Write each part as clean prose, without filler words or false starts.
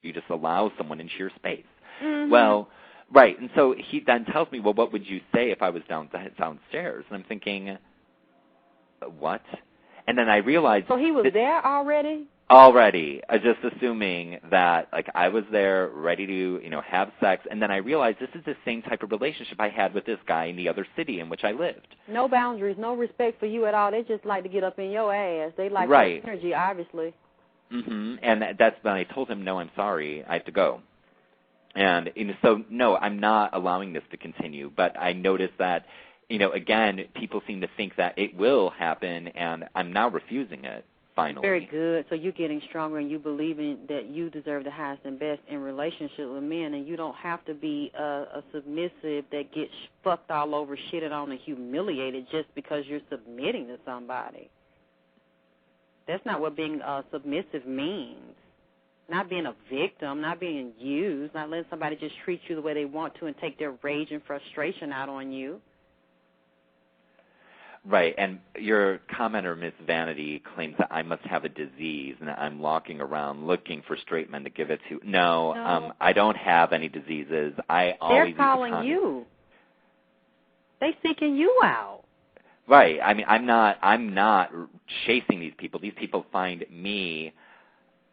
You just allow someone into your space. Mm-hmm. Well, right. And so he then tells me, well, what would you say if I was downstairs? And I'm thinking, what? And then I realized. So he was there already? Already, just assuming that, like, I was there ready to, have sex. And then I realized this is the same type of relationship I had with this guy in the other city in which I lived. No boundaries, no respect for you at all. They just like to get up in your ass. They like right. that energy, obviously. Mm-hmm. And that's when I told him, no, I'm sorry, I have to go. And so, no, I'm not allowing this to continue. But I noticed that, again, people seem to think that it will happen, and I'm now refusing it. Finally. Very good. So you're getting stronger, and you believing that you deserve the highest and best in relationship with men, and you don't have to be a submissive that gets fucked all over, shitted on, and humiliated just because you're submitting to somebody. That's not what being submissive means. Not being a victim, not being used, not letting somebody just treat you the way they want to and take their rage and frustration out on you. Right, and your commenter, Miss Vanity, claims that I must have a disease and that I'm walking around looking for straight men to give it to. No. I don't have any diseases. They're calling you. They're seeking you out. Right. I mean, I'm not chasing these people. These people find me,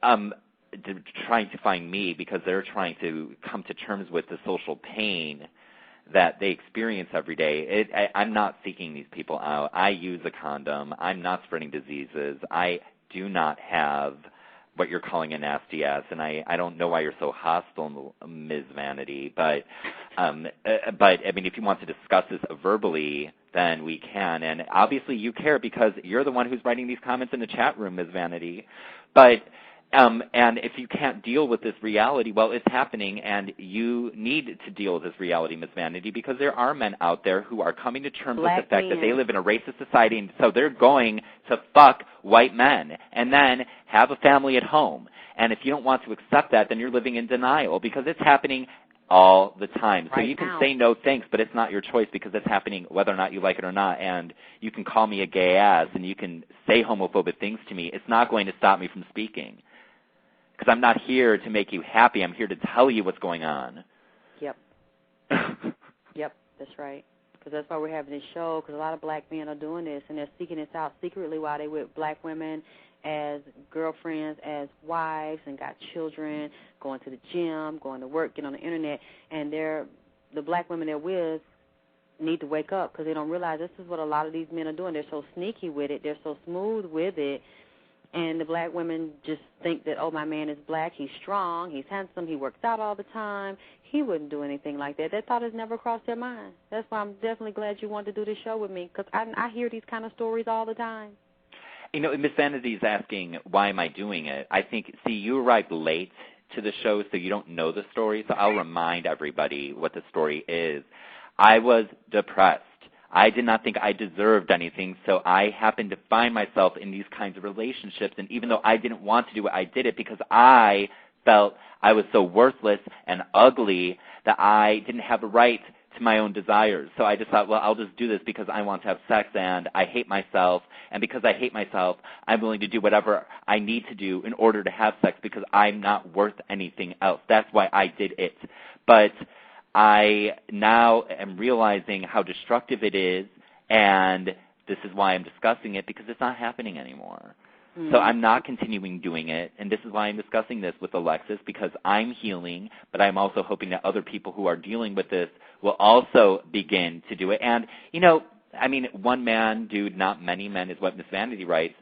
trying to find me because they're trying to come to terms with the social pain that they experience every day. I'm not seeking these people out. I use a condom. I'm not spreading diseases. I do not have what you're calling a nasty ass, and I don't know why you're so hostile, Ms. Vanity. But I mean, if you want to discuss this verbally, then we can. And obviously you care because you're the one who's writing these comments in the chat room, Ms. Vanity. But and if you can't deal with this reality, well, it's happening, and you need to deal with this reality, Ms. Vanity, because there are men out there who are coming to terms with the fact that they live in a racist society, and so they're going to fuck white men and then have a family at home. And if you don't want to accept that, then you're living in denial because it's happening all the time. So you can say no thanks, but it's not your choice because it's happening whether or not you like it or not. And you can call me a gay ass and you can say homophobic things to me. It's not going to stop me from speaking. Because I'm not here to make you happy. I'm here to tell you what's going on. Yep. Yep, that's right. Because that's why we're having this show, because a lot of black men are doing this, and they're seeking this out secretly while they're with black women as girlfriends, as wives, and got children, going to the gym, going to work, getting on the Internet, and the black women they're with need to wake up because they don't realize this is what a lot of these men are doing. They're so sneaky with it. They're so smooth with it. And the black women just think that, oh, my man is black, he's strong, he's handsome, he works out all the time. He wouldn't do anything like that. That thought has never crossed their mind. That's why I'm definitely glad you wanted to do this show with me, because I hear these kind of stories all the time. Miss Vanity is asking, why am I doing it? I think, you arrived late to the show, so you don't know the story, so I'll remind everybody what the story is. I was depressed. I did not think I deserved anything, so I happened to find myself in these kinds of relationships, and even though I didn't want to do it, I did it because I felt I was so worthless and ugly that I didn't have a right to my own desires. So I just thought, well, I'll just do this because I want to have sex, and I hate myself, and because I hate myself, I'm willing to do whatever I need to do in order to have sex because I'm not worth anything else. That's why I did it. But I now am realizing how destructive it is, and this is why I'm discussing it, because it's not happening anymore. So I'm not continuing doing it, and this is why I'm discussing this with Alexyss, because I'm healing, but I'm also hoping that other people who are dealing with this will also begin to do it. And, one man, dude, not many men is what Miss Vanity writes.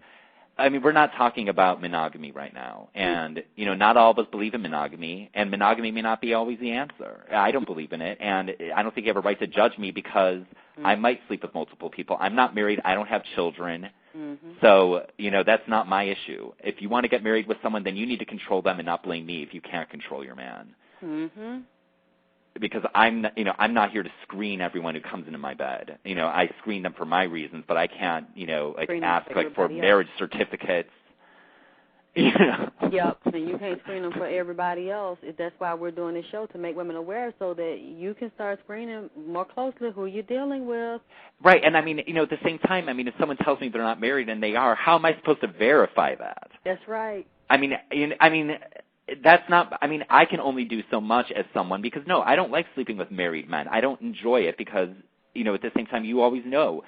We're not talking about monogamy right now. And, not all of us believe in monogamy, and monogamy may not be always the answer. I don't believe in it, and I don't think you have a right to judge me because I might sleep with multiple people. I'm not married. I don't have children. So, that's not my issue. If you want to get married with someone, then you need to control them and not blame me if you can't control your man. Because I'm not here to screen everyone who comes into my bed. I screen them for my reasons, but I can't, ask for marriage certificates. Yep, and you can't screen them for everybody else. That's why we're doing this show, to make women aware so that you can start screening more closely who you're dealing with. Right, and at the same time, if someone tells me they're not married and they are, how am I supposed to verify that? That's right. that's not, I mean, I can only do so much as someone because, no, I don't like sleeping with married men. I don't enjoy it because, you know, at the same time, you always know.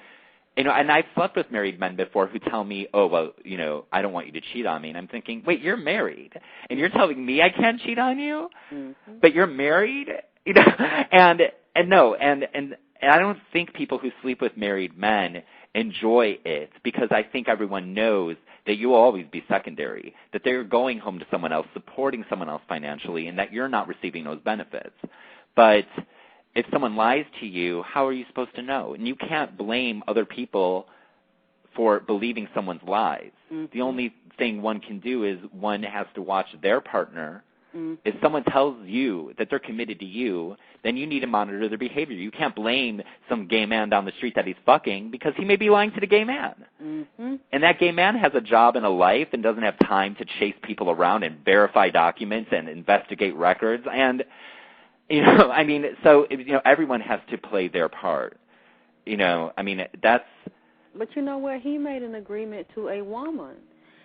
You know, and I've slept with married men before who tell me, oh, well, you know, I don't want you to cheat on me. And I'm thinking, wait, you're married. And you're telling me I can't cheat on you? Mm-hmm. But you're married? You know, and no, and I don't think people who sleep with married men enjoy it because I think everyone knows that you will always be secondary, that they're going home to someone else, supporting someone else financially, and that you're not receiving those benefits. But if someone lies to you, how are you supposed to know? And you can't blame other people for believing someone's lies. Mm-hmm. The only thing one can do is one has to watch their partner. Mm-hmm. If someone tells you that they're committed to you, then you need to monitor their behavior. You can't blame some gay man down the street that he's fucking because he may be lying to the gay man. Mm-hmm. And that gay man has a job and a life and doesn't have time to chase people around and verify documents and investigate records. And, you know, I mean, so, you know, everyone has to play their part. You know, I mean, that's... But you know what? He made an agreement to a woman.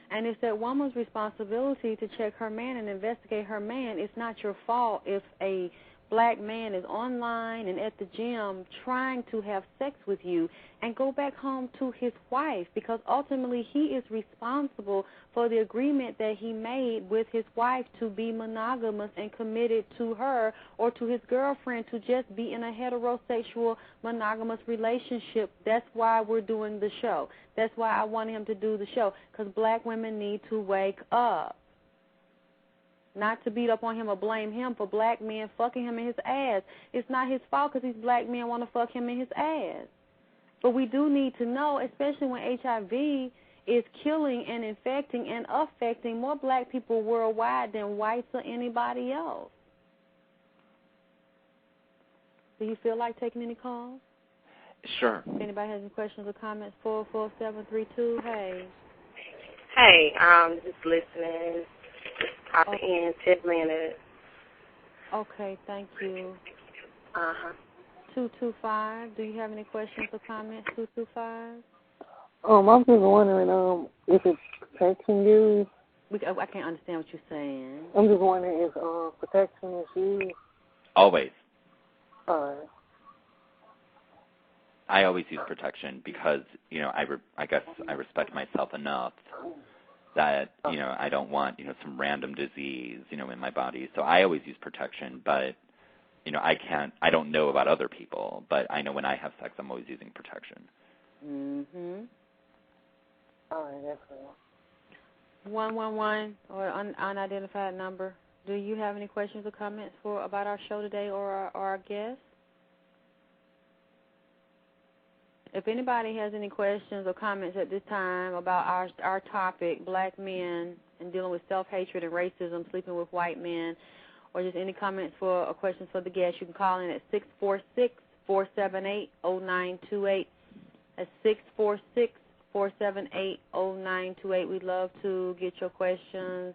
And it's that woman's responsibility to check her man and investigate her man. It's not your fault if a black man is online and at the gym trying to have sex with you and go back home to his wife, because ultimately he is responsible for the agreement that he made with his wife to be monogamous and committed to her or to his girlfriend to just be in a heterosexual monogamous relationship. That's why we're doing the show. That's why I want him to do the show, because black women need to wake up. Not to beat up on him or blame him for black men fucking him in his ass. It's not his fault because these black men want to fuck him in his ass. But we do need to know, especially when HIV is killing and infecting and affecting more black people worldwide than whites or anybody else. Do you feel like taking any calls? Sure. If anybody has any questions or comments, 44732, hey. Hey, just listening. Popping in 10 minutes. Okay, thank you. 225. Do you have any questions or comments? 225. I'm just wondering if it's protection used. I can't understand what you're saying. I'm just wondering if protection is used. Always. All right. I always use protection because, you know, I guess I respect myself enough that, you know, I don't want, you know, some random disease, you know, in my body. So I always use protection, but, you know, I don't know about other people, but I know when I have sex, I'm always using protection. Mm-hmm. All right, that's all. 111 or unidentified number. Do you have any questions or comments about our show today or our guest? If anybody has any questions or comments at this time about our topic, black men and dealing with self-hatred and racism, sleeping with white men, or just any comments or questions for the guest, you can call in at 646-478-0928. That's 646-478-0928. We'd love to get your questions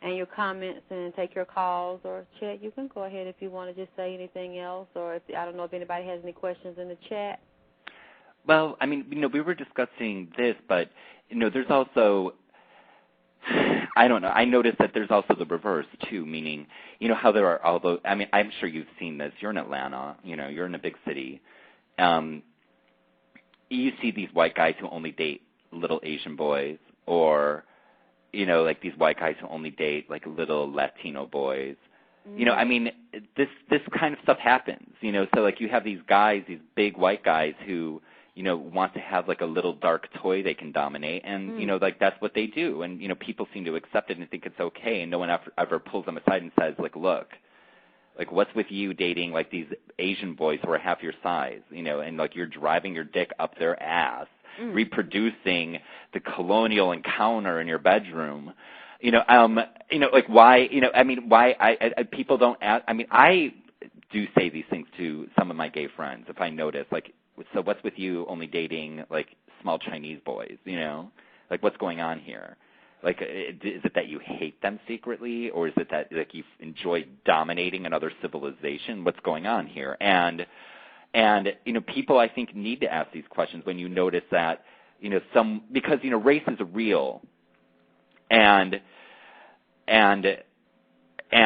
and your comments and take your calls. Or Chet, you can go ahead if you want to just say anything else, or if I don't know if anybody has any questions in the chat. Well, I mean, you know, we were discussing this, but, you know, there's also, I don't know, I noticed that there's also the reverse, too, meaning, you know, how there are all those, I mean, I'm sure you've seen this. You're in Atlanta, you know, you're in a big city. You see these white guys who only date little Asian boys, or, you know, like these white guys who only date, like, little Latino boys. You know, I mean, this kind of stuff happens, you know, so, like, you have these guys, these big white guys who, you know, want to have, like, a little dark toy they can dominate, and, you know, like, that's what they do. And, you know, people seem to accept it and think it's okay, and no one ever pulls them aside and says, like, look, like, what's with you dating, like, these Asian boys who are half your size, you know, and, like, you're driving your dick up their ass, reproducing the colonial encounter in your bedroom. You know, like, why, you know, I mean, why people don't ask, I mean, I do say these things to some of my gay friends if I notice, like, so what's with you only dating, like, small Chinese boys, you know? Like, what's going on here? Like, is it that you hate them secretly, or is it that, like, you enjoy dominating another civilization? What's going on here? And you know, people, I think, need to ask these questions when you notice that, you know, because, you know, race is real, and And